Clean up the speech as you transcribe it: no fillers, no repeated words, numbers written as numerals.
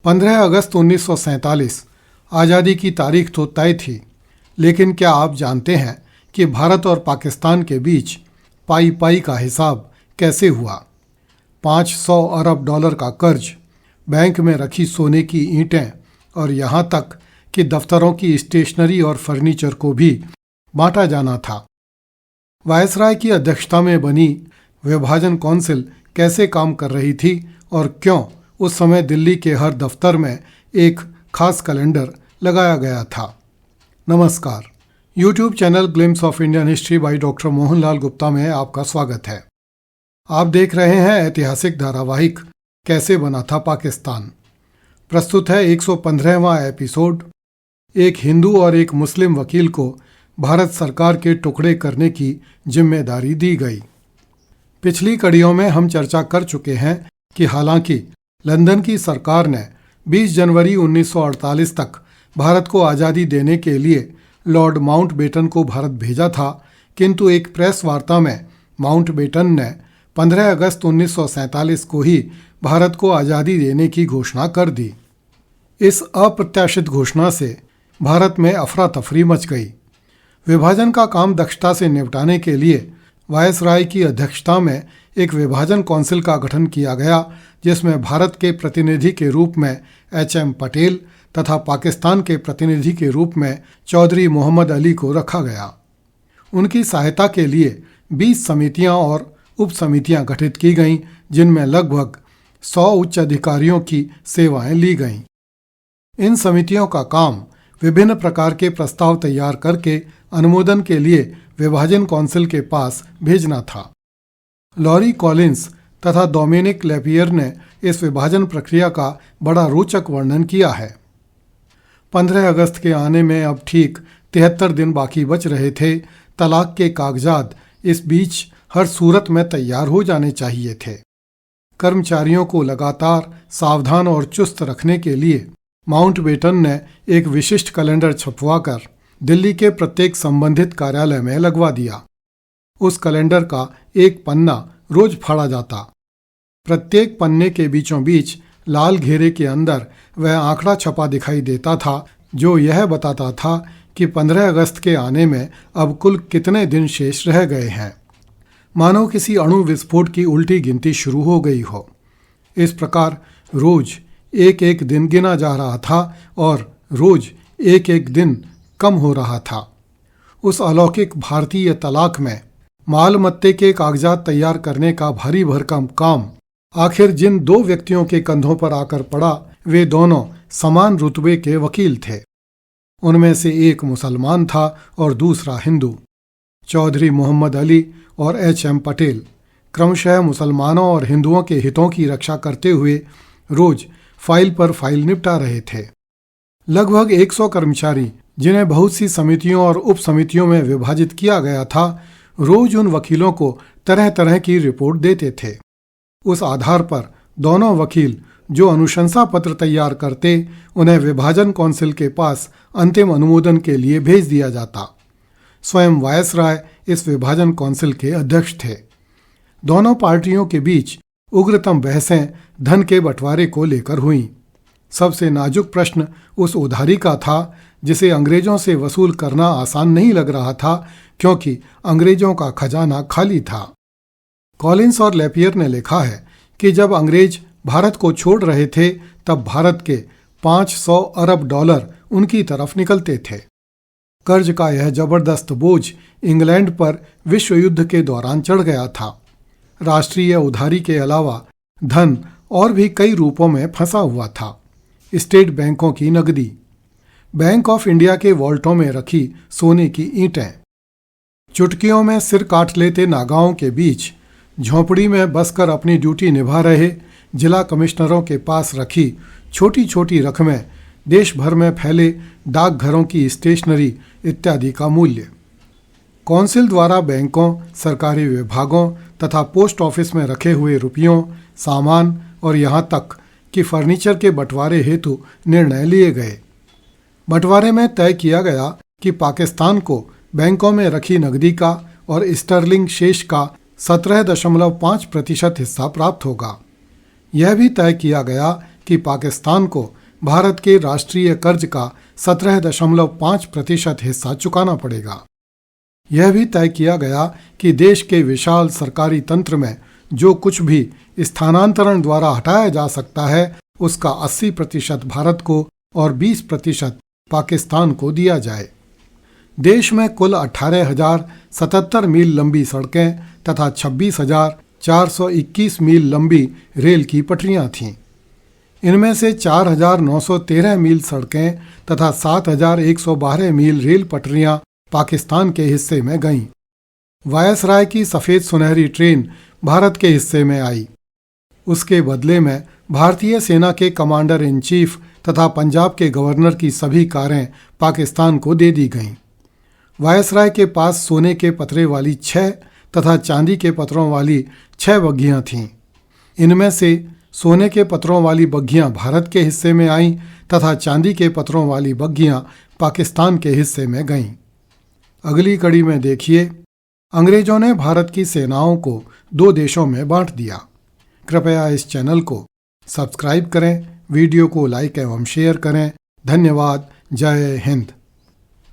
15 अगस्त 1947 आज़ादी की तारीख तो तय थी, लेकिन क्या आप जानते हैं कि भारत और पाकिस्तान के बीच पाई पाई का हिसाब कैसे हुआ? 500 अरब डॉलर का कर्ज, बैंक में रखी सोने की ईंटें और यहाँ तक कि दफ्तरों की स्टेशनरी और फर्नीचर को भी बांटा जाना था। वायसराय की अध्यक्षता में बनी विभाजन काउंसिल कैसे काम कर रही थी और क्यों उस समय दिल्ली के हर दफ्तर में एक खास कैलेंडर लगाया गया था? नमस्कार, YouTube channel glimpse of Indian history by doctor Mohanlal Gupta में आपका स्वागत है। आप देख रहे हैं ऐतिहासिक धारावाहिक कैसे बना था पाकिस्तान। प्रस्तुत है 115वां एपिसोड। एक हिंदू और एक मुस्लिम वकील को भारत सरकार के टुकड़े करने की जिम्मेदारी दी गई। पिछली कड़ियों में हम चर्चा कर चुके हैं कि हालांकि लंदन की सरकार ने 20 जनवरी 1948 तक भारत को आज़ादी देने के लिए लॉर्ड माउंटबेटन को भारत भेजा था, किंतु एक प्रेस वार्ता में माउंटबेटन ने 15 अगस्त 1947 को ही भारत को आज़ादी देने की घोषणा कर दी। इस अप्रत्याशित घोषणा से भारत में अफरा तफरी मच गई। विभाजन का काम दक्षता से निपटाने के लिए वायसराय की अध्यक्षता में एक विभाजन काउंसिल का गठन किया गया, जिसमें भारत के प्रतिनिधि के रूप में HM पटेल तथा पाकिस्तान के प्रतिनिधि के रूप में चौधरी मोहम्मद अली को रखा गया। उनकी सहायता के लिए 20 समितियां और उप समितियां गठित की गईं, जिनमें लगभग 100 उच्च अधिकारियों की सेवाएं ली गईं। इन समितियों का काम विभिन्न प्रकार के प्रस्ताव तैयार करके अनुमोदन के लिए विभाजन काउंसिल के पास भेजना था। लॉरी कॉलिंस तथा डोमिनिक लेपियर ने इस विभाजन प्रक्रिया का बड़ा रोचक वर्णन किया है। 15 अगस्त के आने में अब ठीक 73 दिन बाकी बच रहे थे। तलाक के कागजात इस बीच हर सूरत में तैयार हो जाने चाहिए थे। कर्मचारियों को लगातार सावधान और चुस्त रखने के लिए माउंटबेटन ने एक विशिष्ट कैलेंडर छपवाकर दिल्ली के प्रत्येक संबंधित कार्यालय में लगवा दिया। उस कैलेंडर का एक पन्ना रोज फाड़ा जाता। प्रत्येक पन्ने के बीचों बीच लाल घेरे के अंदर वह आंकड़ा छपा दिखाई देता था, जो यह बताता था कि 15 अगस्त के आने में अब कुल कितने दिन शेष रह गए हैं। मानो किसी अणु विस्फोट की उल्टी गिनती शुरू हो गई हो। इस प्रकार रोज एक एक दिन गिना जा रहा था और रोज एक एक दिन कम हो रहा था। उस अलौकिक भारतीय तलाक में माल मत्ते के कागजात तैयार करने का भारी भरकम काम आखिर जिन दो व्यक्तियों के कंधों पर आकर पड़ा, वे दोनों समान रुतबे के वकील थे। उनमें से एक मुसलमान था और दूसरा हिंदू। चौधरी मोहम्मद अली और HM पटेल क्रमशः मुसलमानों और हिंदुओं के हितों की रक्षा करते हुए रोज फाइल पर फाइल निपटा रहे थे। लगभग 100 कर्मचारी, जिन्हें बहुत सी समितियों और उप समितियों में विभाजित किया गया था, रोज उन वकीलों को तरह तरह की रिपोर्ट देते थे। उस आधार पर दोनों वकील जो अनुशंसा पत्र तैयार करते, उन्हें विभाजन काउंसिल के पास अंतिम अनुमोदन के लिए भेज दिया जाता। स्वयं वायसराय इस विभाजन काउंसिल के अध्यक्ष थे। दोनों पार्टियों के बीच उग्रतम बहसें धन के बंटवारे को लेकर हुईं। सबसे नाजुक प्रश्न उस उधारी का था, जिसे अंग्रेजों से वसूल करना आसान नहीं लग रहा था, क्योंकि अंग्रेजों का खजाना खाली था। कॉलिंस और लेपियर ने लिखा है कि जब अंग्रेज भारत को छोड़ रहे थे, तब भारत के 500 अरब डॉलर उनकी तरफ निकलते थे। कर्ज का यह जबरदस्त बोझ इंग्लैंड पर विश्व युद्ध के दौरान चढ़ गया था। राष्ट्रीय उधारी के अलावा धन और भी कई रूपों में फंसा हुआ था। स्टेट बैंकों की नकदी, बैंक ऑफ इंडिया के वॉल्टों में रखी सोने की ईंटें, चुटकियों में सिर काट लेते नागाओं के बीच झोंपड़ी में बसकर अपनी ड्यूटी निभा रहे जिला कमिश्नरों के पास रखी छोटी छोटी रकमें, देश भर में फैले डाकघरों की स्टेशनरी इत्यादि का मूल्य। काउंसिल द्वारा बैंकों, सरकारी विभागों तथा पोस्ट ऑफिस में रखे हुए रुपयों, सामान और यहाँ तक कि फर्नीचर के बंटवारे हेतु निर्णय लिए गए। बंटवारे में तय किया गया कि पाकिस्तान को बैंकों में रखी नकदी का और स्टर्लिंग शेष का 17.5% हिस्सा प्राप्त होगा। यह भी तय किया गया कि पाकिस्तान को भारत के राष्ट्रीय कर्ज का 17.5% हिस्सा चुकाना पड़ेगा। यह भी तय किया गया कि देश के विशाल सरकारी तंत्र में जो कुछ भी स्थानांतरण द्वारा हटाया जा सकता है उसका 80% भारत को और 20% पाकिस्तान को दिया जाए। देश में कुल 18,077 मील लंबी सड़कें तथा 26,421 मील लंबी रेल की पटरियां थीं। इनमें से 4,913 मील सड़कें तथा 7,112 मील रेल पटरियां पाकिस्तान के हिस्से में गईं। वायसराय की सफ़ेद सुनहरी ट्रेन भारत के हिस्से में आई। उसके बदले में भारतीय सेना के कमांडर इन चीफ तथा पंजाब के गवर्नर की सभी कारें पाकिस्तान को दे दी गईं। वायसराय के पास सोने के पतरे वाली 6 तथा चांदी के पत्रों वाली 6 बग्घियां थीं। इनमें से सोने के पत्रों वाली बग्घियां भारत के हिस्से में आईं तथा चांदी के पत्रों वाली बग्घियां पाकिस्तान के हिस्से में गईं। अगली कड़ी में देखिए, अंग्रेजों ने भारत की सेनाओं को 2 देशों में बांट दिया। कृपया इस चैनल को सब्सक्राइब करें, वीडियो को लाइक एवं शेयर करें। धन्यवाद। जय हिंद।